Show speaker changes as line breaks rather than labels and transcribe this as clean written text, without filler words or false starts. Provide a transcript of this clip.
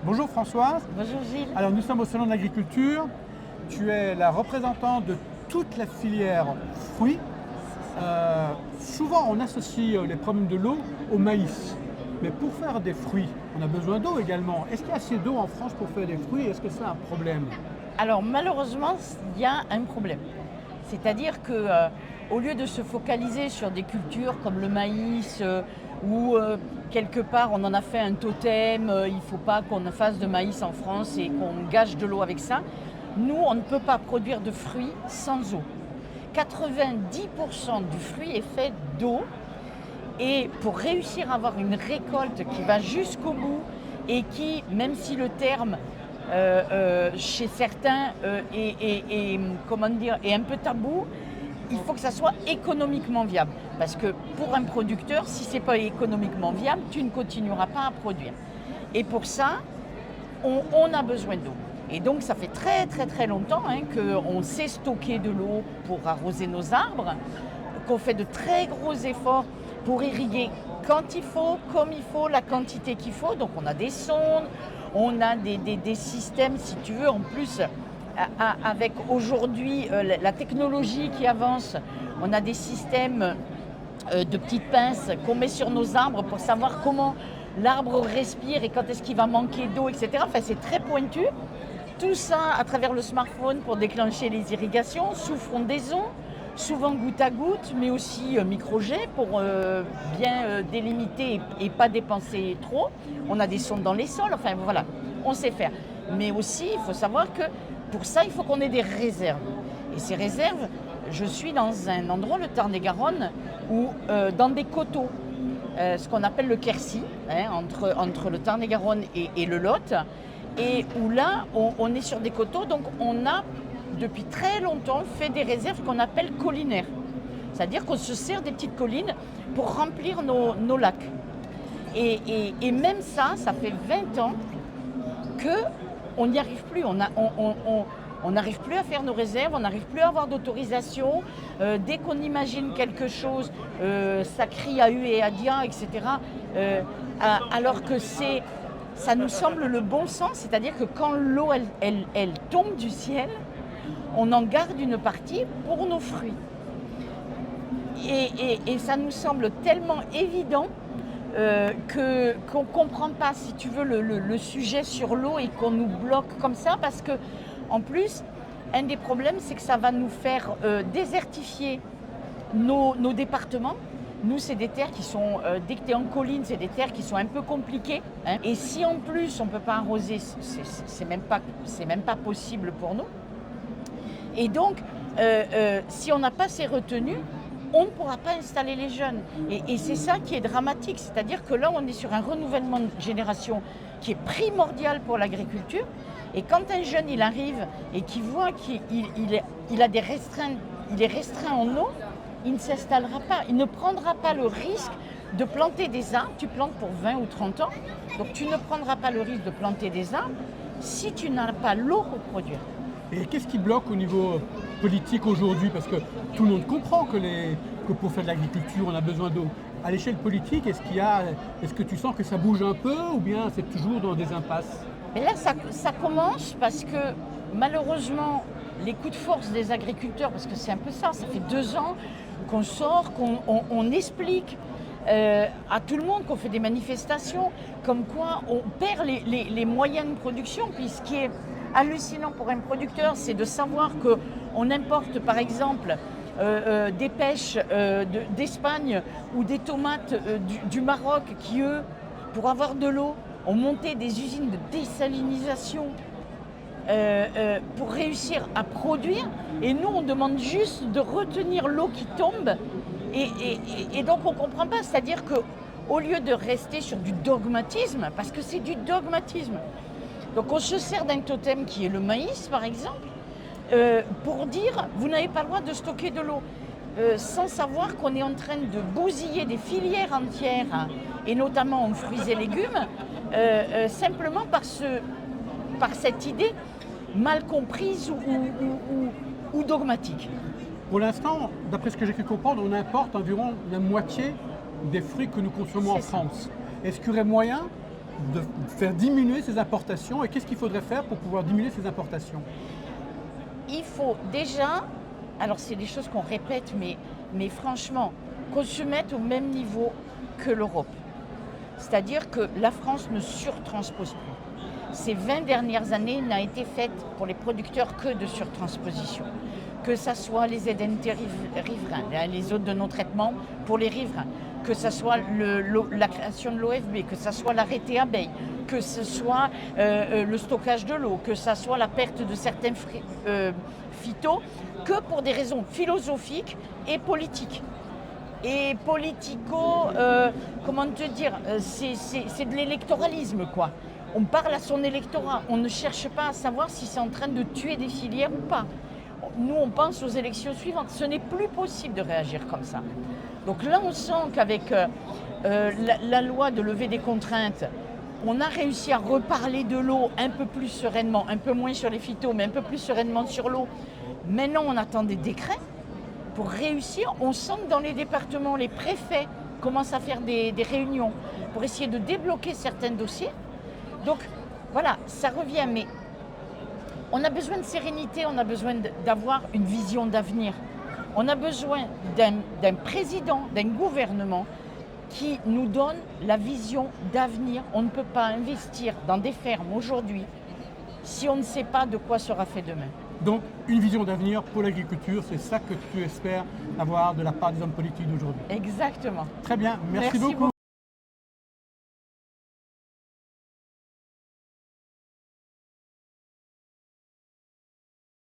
Bonjour Françoise.
Bonjour Gilles.
Alors nous sommes au Salon de l'Agriculture. Tu es la représentante de toute la filière fruits. Souvent on associe les problèmes de l'eau au maïs. Mais pour faire des fruits, on a besoin d'eau également. Est-ce qu'il y a assez d'eau en France pour faire des fruits? Est-ce que c'est un problème?
Alors malheureusement, il y a un problème. C'est-à-dire que au lieu de se focaliser sur des cultures comme le maïs, ou quelque part on en a fait un totem, il ne faut pas qu'on fasse de maïs en France et qu'on gâche de l'eau avec ça, nous on ne peut pas produire de fruits sans eau. 90% du fruit est fait d'eau. Et pour réussir à avoir une récolte qui va jusqu'au bout et qui, même si le terme chez certains est un peu tabou, il faut que ça soit économiquement viable. Parce que pour un producteur, si ce n'est pas économiquement viable, tu ne continueras pas à produire. Et pour ça, on a besoin d'eau. Et donc ça fait très très très longtemps qu'on sait stocker de l'eau pour arroser nos arbres, qu'on fait de très gros efforts pour irriguer quand il faut, comme il faut, la quantité qu'il faut. Donc on a des sondes, on a des systèmes, si tu veux, en plus, avec aujourd'hui la technologie qui avance, on a des systèmes de petites pinces qu'on met sur nos arbres pour savoir comment l'arbre respire et quand est-ce qu'il va manquer d'eau, etc. Enfin, c'est très pointu. Tout ça à travers le smartphone pour déclencher les irrigations sous frondaison, souvent goutte à goutte, mais aussi micro-jet pour bien délimiter et pas dépenser trop. On a des sondes dans les sols, enfin voilà, on sait faire. Mais aussi, il faut savoir que pour ça, il faut qu'on ait des réserves. Et ces réserves, je suis dans un endroit, le Tarn-et-Garonne, où dans des coteaux, ce qu'on appelle le Quercy, entre le Tarn-et-Garonne et le Lot, et où là, on est sur des coteaux, donc on a depuis très longtemps fait des réserves qu'on appelle collinaires. C'est-à-dire qu'on se sert des petites collines pour remplir nos lacs. Et même ça fait 20 ans qu'on n'y arrive plus. On n'arrive plus à faire nos réserves, on n'arrive plus à avoir d'autorisation. Dès qu'on imagine quelque chose, ça crie à et à dia, etc. Alors que ça nous semble le bon sens, c'est-à-dire que quand l'eau elle tombe du ciel, on en garde une partie pour nos fruits. Et ça nous semble tellement évident qu'on ne comprend pas, si tu veux, le sujet sur l'eau et qu'on nous bloque comme ça, parce que en plus, un des problèmes, c'est que ça va nous faire désertifier nos départements. Nous, c'est des terres qui sont, dès que tu es en colline, c'est des terres qui sont un peu compliquées. Et si en plus on ne peut pas arroser, c'est même pas possible pour nous. Et donc, si on n'a pas ces retenues, on ne pourra pas installer les jeunes. Et c'est ça qui est dramatique, c'est-à-dire que là, on est sur un renouvellement de génération qui est primordial pour l'agriculture. Et quand un jeune, il arrive et qu'il voit qu'il a des restreintes, il est restreint en eau, il ne s'installera pas, il ne prendra pas le risque de planter des arbres. Tu plantes pour 20 ou 30 ans, donc tu ne prendras pas le risque de planter des arbres si tu n'as pas l'eau pour produire.
Et qu'est-ce qui bloque au niveau politique aujourd'hui? Parce que tout le monde comprend que pour faire de l'agriculture, on a besoin d'eau. À l'échelle politique, est-ce que tu sens que ça bouge un peu ou bien c'est toujours dans des impasses?
Et là, ça commence parce que malheureusement, les coups de force des agriculteurs, parce que c'est un peu ça fait 2 ans qu'on sort, qu'on explique à tout le monde, qu'on fait des manifestations, comme quoi on perd les moyens de production. Puis ce qui est hallucinant pour un producteur, c'est de savoir qu'on importe par exemple des pêches d'Espagne ou des tomates du Maroc qui, eux, pour avoir de l'eau, ont monté des usines de désalinisation pour réussir à produire. Et nous, on demande juste de retenir l'eau qui tombe. Et donc, on ne comprend pas. C'est-à-dire qu'au lieu de rester sur du dogmatisme, parce que c'est du dogmatisme, donc on se sert d'un totem qui est le maïs, par exemple, pour dire « vous n'avez pas le droit de stocker de l'eau ». Sans savoir qu'on est en train de bousiller des filières entières, et notamment en fruits et légumes, simplement par cette idée mal comprise ou dogmatique.
Pour l'instant, d'après ce que j'ai pu comprendre, on importe environ la moitié des fruits que nous consommons en France. Est-ce qu'il y aurait moyen de faire diminuer ces importations et qu'est-ce qu'il faudrait faire pour pouvoir diminuer ces importations?
Il faut déjà, alors c'est des choses qu'on répète, mais franchement, qu'on se mette au même niveau que l'Europe. C'est-à-dire que la France ne surtranspose plus. Ces 20 dernières années n'a été faite pour les producteurs que de surtransposition. Que ce soit les ZNT riverains, les zones de non-traitement pour les riverains, que ce soit la création de l'OFB, que ce soit l'arrêté abeille, que ce soit le stockage de l'eau, que ce soit la perte de certains phytos, que pour des raisons philosophiques et politiques. Et politico, comment te dire, c'est de l'électoralisme, quoi. On parle à son électorat, on ne cherche pas à savoir si c'est en train de tuer des filières ou pas. Nous, on pense aux élections suivantes. Ce n'est plus possible de réagir comme ça. Donc là, on sent qu'avec la loi de levée des contraintes, on a réussi à reparler de l'eau un peu plus sereinement, un peu moins sur les phytos, mais un peu plus sereinement sur l'eau. Maintenant, on attend des décrets pour réussir. On sent que dans les départements, les préfets commencent à faire des réunions pour essayer de débloquer certains dossiers. Donc voilà, ça revient, mais on a besoin de sérénité, on a besoin d'avoir une vision d'avenir. On a besoin d'un président, d'un gouvernement qui nous donne la vision d'avenir. On ne peut pas investir dans des fermes aujourd'hui si on ne sait pas de quoi sera fait demain.
Donc, une vision d'avenir pour l'agriculture, c'est ça que tu espères avoir de la part des hommes politiques d'aujourd'hui.
Exactement.
Très bien, merci beaucoup.